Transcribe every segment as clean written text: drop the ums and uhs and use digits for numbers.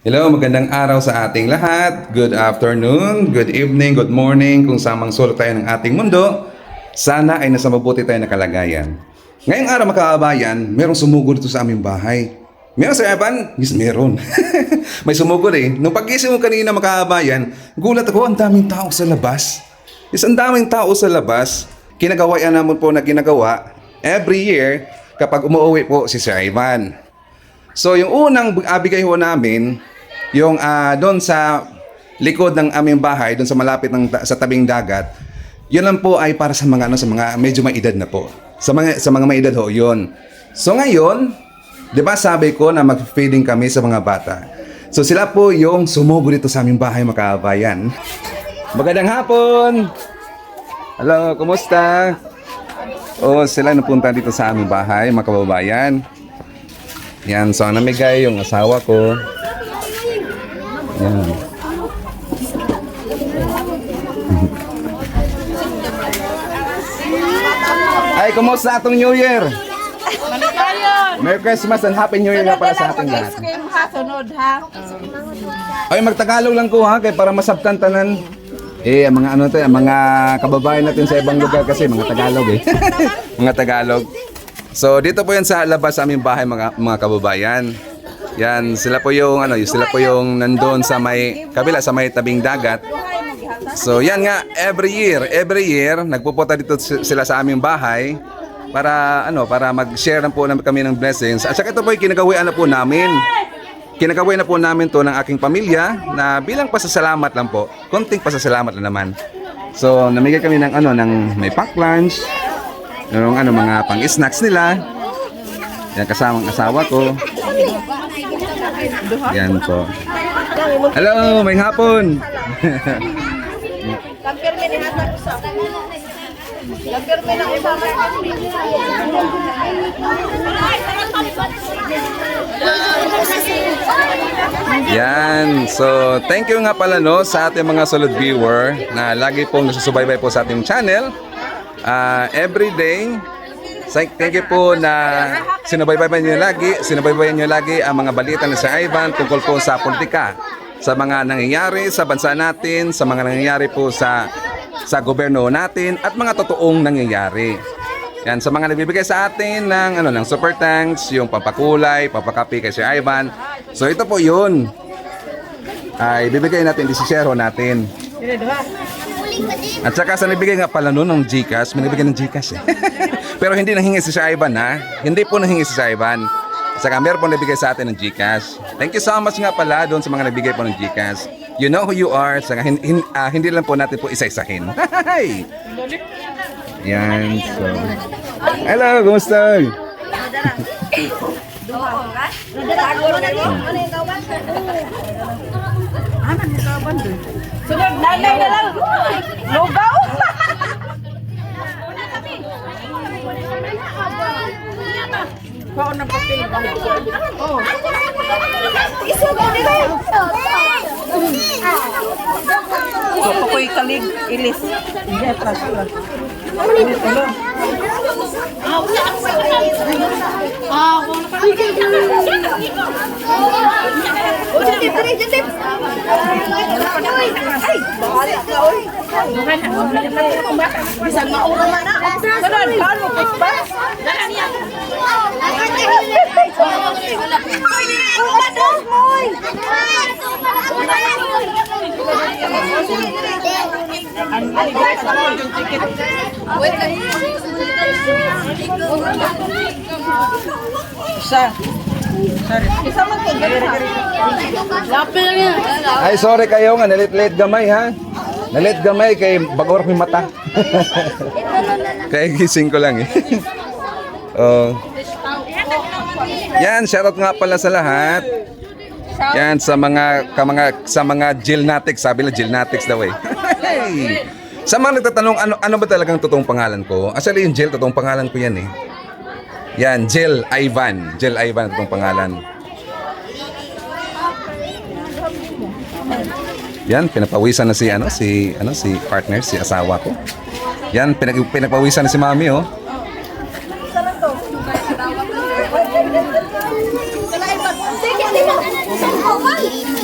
Hello, magandang araw sa ating lahat. Good afternoon, good evening, good morning kung saan mang sulok tayo ng ating mundo. Sana ay nasa mabuti tayo na kalagayan. Ngayong araw mga kababayan, merong sumugod dito sa aming bahay. Meron Sir Evan? Yes, meron. May sumugod eh. Nung pag-isip mo kanina mga kababayan, gulat ako, ang daming tao sa labas. Yes, ang daming tao sa labas. Kinagawayan naman po na ginagawa every year kapag umuwi po si Sir Ivan. So yung unang bigay ho namin, yung doon sa likod ng aming bahay, doon sa malapit sa tabing dagat, yun lang po ay para sa mga sa mga medyo may edad na po. Sa mga may edad ho, yun. So ngayon, 'di ba sabi ko na mag-feeding kami sa mga bata. So sila po yung sumugod dito sa aming bahay mga kabayan. Magandang hapon. Hello, kumusta? Oh, sila napunta dito sa aming bahay, mga kababayan. Yan, so namigay yung asawa ko. Yan. Ay, kumusta atong New Year? Merry Christmas and Happy New Year nga pala sa ating lahat. Ay, magtagalog lang ko ha, kaya para masabtan tanan. Ang mga mga kababayan natin sa ibang lugar kasi mga Tagalog eh. Mga Tagalog. So dito po yan sa labas sa aming bahay mga kababayan. Yan, sila po yung nandoon sa may kabila sa may tabing dagat. So yan nga, every year nagpupunta dito sila sa aming bahay para para mag-share po kami ng blessings. At saka ito po yung kinagawian na po namin. Kinagawian na po namin to ng aking pamilya na bilang pasasalamat lang po. Konting pasasalamat lang naman. So namigay kami ng ng may pack lunch. Yung mga pang-snacks nila. Yan, kasamang asawa ko. Yan po. Hello, may hapon. Yan. So, thank you nga pala sa ating mga solid viewer na lagi pong nasusubaybay po sa ating channel. Every day, thank you po na sinubaybayan nyo lagi ang mga balita ni Sir Ivan tungkol po sa politika, sa mga nangyayari sa bansa natin, sa mga nangyayari po sa gobyerno natin at mga totoong nangyayari. Yan, sa mga nagbibigay sa atin ng super thanks, yung pampakulay, pampakapi kay Sir Ivan. So ito po yun. Ibibigay natin, isi-share natin. At saka sa nabigay nga pala ng GCash, may nabigay ng GCash eh. Pero hindi nanghingi si Sir Ivan ha. Hindi po nanghingi si Sir Ivan. At saka meron po nabigay sa atin ng GCash. Thank you so much nga pala doon sa mga nabigay po ng GCash. You know who you are. Saka hindi lang po natin po isa-isahin. Yan. So. Hello, kumusta? Sunod, nanay na lang. Lugaw. Kau na papel. Oh. Isugo nila. So, pakoy kalig ilis. Iya, plastic. Hello. Bisa maura mana? Sunod, paano pa? Ay, sorry kayo nga, nalit-late gamay ha. Nalit gamay kay bagor mi mata. Kaya gising ko lang eh. Oh. Yan, shoutout nga pala sa lahat. Yan sa mga Gilnatics, sabi na Gilnatics daw eh. Hey! Sa mga nagtatanong ano ba talagang totoong pangalan ko? Actually yung Jill, totoong pangalan ko yan eh. Yan, Jill Ivan. Jill Ivan totoong pangalan. Yan, pinapawisan na si partner, si asawa ko. Yan, pinapawisan na si Mami oh. Sige,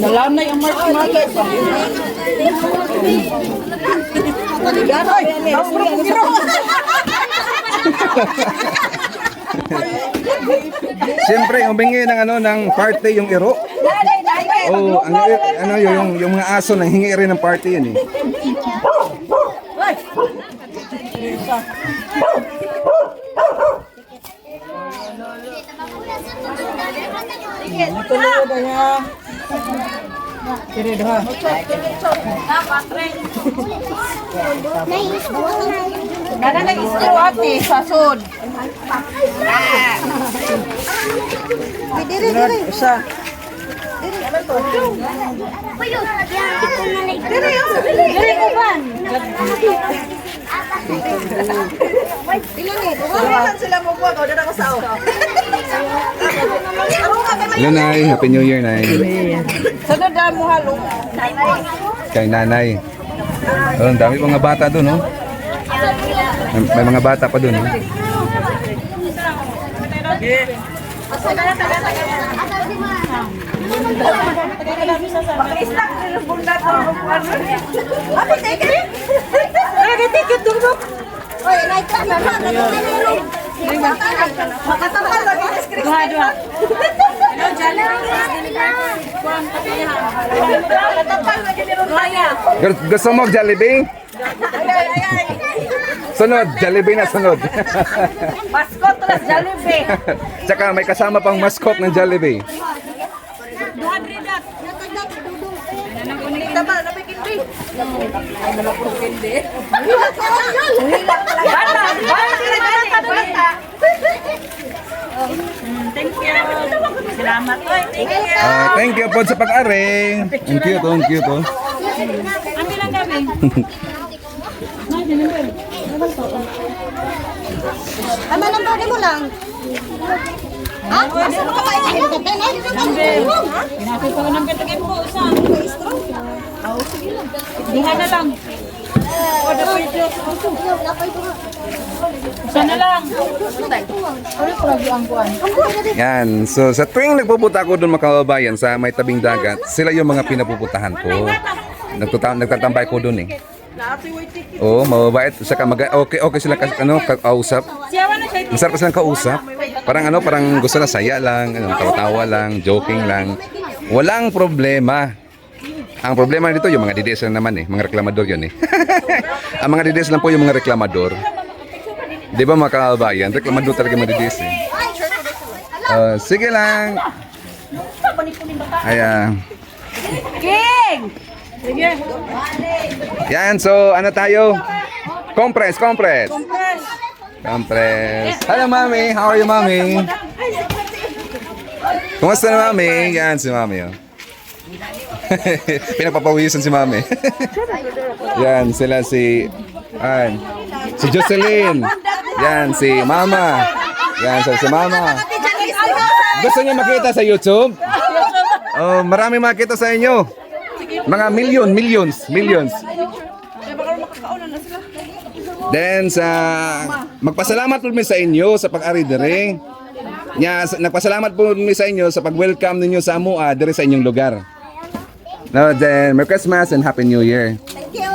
Nalanay ang market. Siyempre, humingi ng ano ng party yung iro. Oh, ano yung mga aso na hingi rin ng party yun eh. Nana nag-istro ate sa sud. Isa. Diri ko ban. Sila mo po ako dito sa Hello, Nay. Happy New Year, Nay. Sunod na mo halo. Kay Nanay. Oh, ang dami mga bata doon, oh. May mga bata pa doon, oh. Gusto mo Jollibee? Sunod, Jollibee na sunod. Mascot plus Jollibee. Tsaka may kasama pang mascot ng Jollibee. Kita ba na pikindi? Bata, bata. Thank you. Salamat oy. Thank you. Thank you po sa pag-ari. Ang cute, oh, ang cute, oh. Ano lang kami? Tama lang ba mo lang? Ha? Basta mo ka pa Pinakit ko ng pitagin po sa. Diha na lang. Sana lang. Yan. So, sa tuwing nagpupunta ako doon mga kababayan sa may tabing dagat, sila yung mga pinapupuntahan ko. Nagtatambay ko doon eh. Oo, mababait. Saka okay sila kausap. Masarap silang kausap. Parang gusto na saya lang, tawa-tawa lang, joking lang. Walang problema. Ang problema dito yung mga DDS lang naman eh, mga reklamador yun eh. Ang mga DDS lang po yung mga reklamador. Di ba mga kababayan? Reklamador talaga yung mga DDS eh. Sige lang. King! Sige. Yan, so ano tayo? Compress. Hello, Mami. How are you, Mami? Kumusta na, Mami? Yan, si Mami, oh. Pinapapawisan si Mami. Yan, sila si Jocelyn. Yan, si Mama. Yan, si Mama. Gusto niyo makita sa YouTube? Oh, marami makita sa inyo. Mga millions. Then magpasalamat po kami sa inyo sa pag-ari dire. Nagpasalamat po kami sa inyo sa pag-welcome ninyo sa Amua dire sa inyong lugar. No, then Merry Christmas and Happy New Year. Thank you.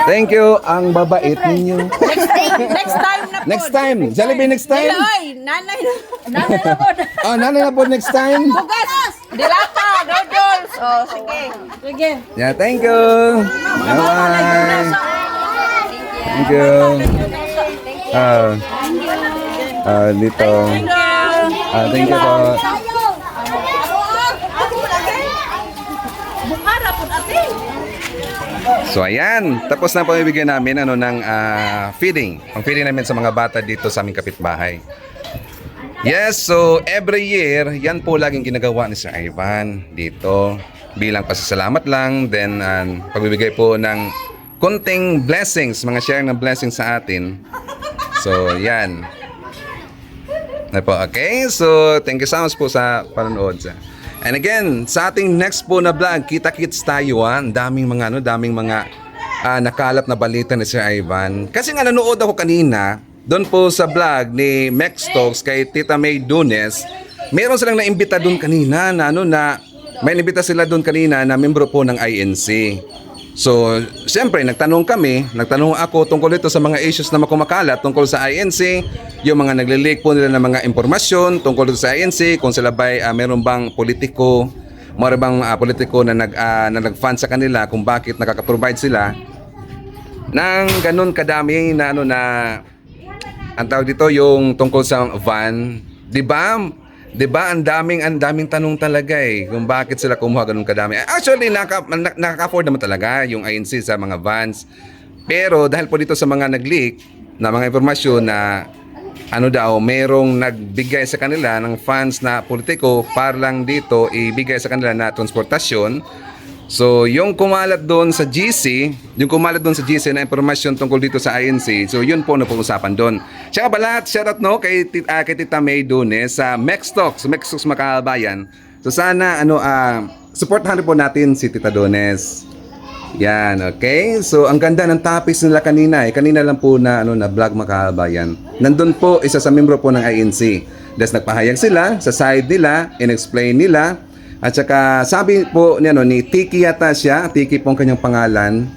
Thank you, ang babait ninyo. Next time na po. Next time, Jollibee next time. Oy, nanay na po. Oh, nanay na po next time. Bugas. Dilata, noodles. Oh, sige. Yeah, thank you. Bye-bye. Thank you. Dito. Thank you po. Bukara po natin. So ayan, tapos na po ibigay namin ng feeding. Ang feeding namin sa mga bata dito sa aming kapitbahay. Yes, so every year, yan po laging ginagawa ni Sir Ivan dito. Bilang pasasalamat lang, then pagbibigay po ng konting blessings, mga share ng blessings sa atin. So yan. Okay, so thank you so much po sa panonood. And again, sa ating next po na vlog, kita-kits tayo daming mga nakalat na balita ni Sir Ivan. Kasi nga nanood ako kanina, doon po sa vlog ni Mex Talks kay Tita May Dunes, meron silang naimbita doon kanina na may naimbita sila doon kanina na membro po ng INC. So, siyempre, nagtanong ako tungkol ito sa mga issues na makumakalat tungkol sa INC, yung mga nagle-leak po nila ng mga impormasyon tungkol sa INC, kung sila ba meron bang politiko, politiko na nag-fund sa kanila, kung bakit nakaka-provide sila ng ganun kadami na ang tawag dito yung tungkol sa van, 'di ba? 'Di ba ang daming tanong talaga kung bakit sila kumuha ganun kadami. Actually nakaka-afford naman talaga yung INC sa mga vans. Pero dahil po dito sa mga nag-leak na mga impormasyon na merong nagbigay sa kanila ng funds na politiko para lang dito ibigay sa kanila na transportasyon. So, yung kumalat doon sa GC na impormasyon tungkol dito sa INC, so yun po na pag-usapan doon. Tsaka pala, shoutout kay Tita May Dunes sa Mex Talks Makabayan. So sana supportahan po natin si Tita Dunes. Yan, okay? So, ang ganda ng topics nila kanina kanina lang po na vlog Makabayan. Nandun po isa sa membro po ng INC. Tapos nagpahayag sila sa side nila, in-explain nila. At saka sabi po ni Tiki yata siya, Tiki pong kanyang pangalan,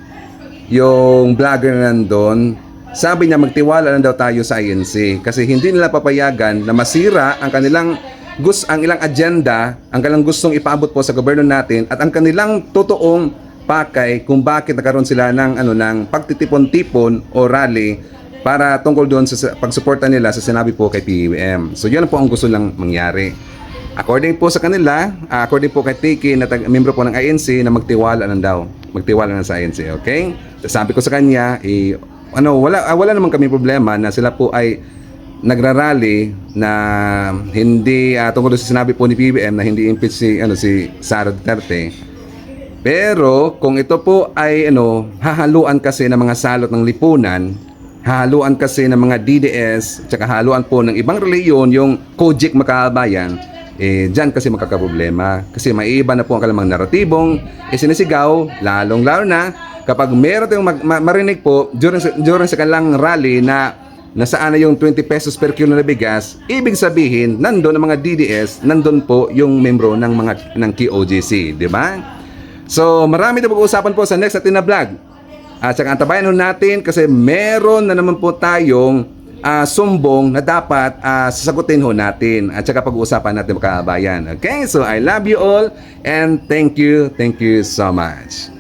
yung vlogger na nandun, sabi niya magtiwala lang daw tayo sa INC kasi hindi nila papayagan na masira ang kanilang ilang agenda, ang kanilang gustong ipaabot po sa gobyerno natin at ang kanilang totoong pakay kung bakit nagkaroon sila ng pagtitipon-tipon o rally para tungkol doon sa pagsuporta nila sa sinabi po kay PBBM. So yun po ang gusto lang mangyari. According po sa kanila, according po kay Tiki na membro po ng INC na magtiwala na sa INC, okay? Sabi ko sa kanya, wala naman kami problema na sila po ay nagrarally na hindi tungkol sa sinabi po ni PBBM na hindi impeach si Sara Duterte. Pero kung ito po ay hahaluan kasi ng mga salot ng lipunan, hahaluan kasi ng mga DDS, tsaka haluan po ng ibang reliyon, yung Kojik Makabayan, dyan kasi magkakaproblema. Kasi maiiba na po ang kalamang naratibong sinisigaw, lalong-lalo na kapag meron tayong marinig po during sa kanilang rally na nasaan na yung 20 pesos per kilo na bigas, ibig sabihin, nandun ang mga DDS, nandun po yung membro ng KOJC, di ba? So, marami na pag-uusapan po sa next natin na vlog. At saka antabayan natin kasi meron na naman po tayong sumbong na dapat sasagutin natin at saka pag-uusapan natin Makabayan. Okay? So I love you all and thank you so much.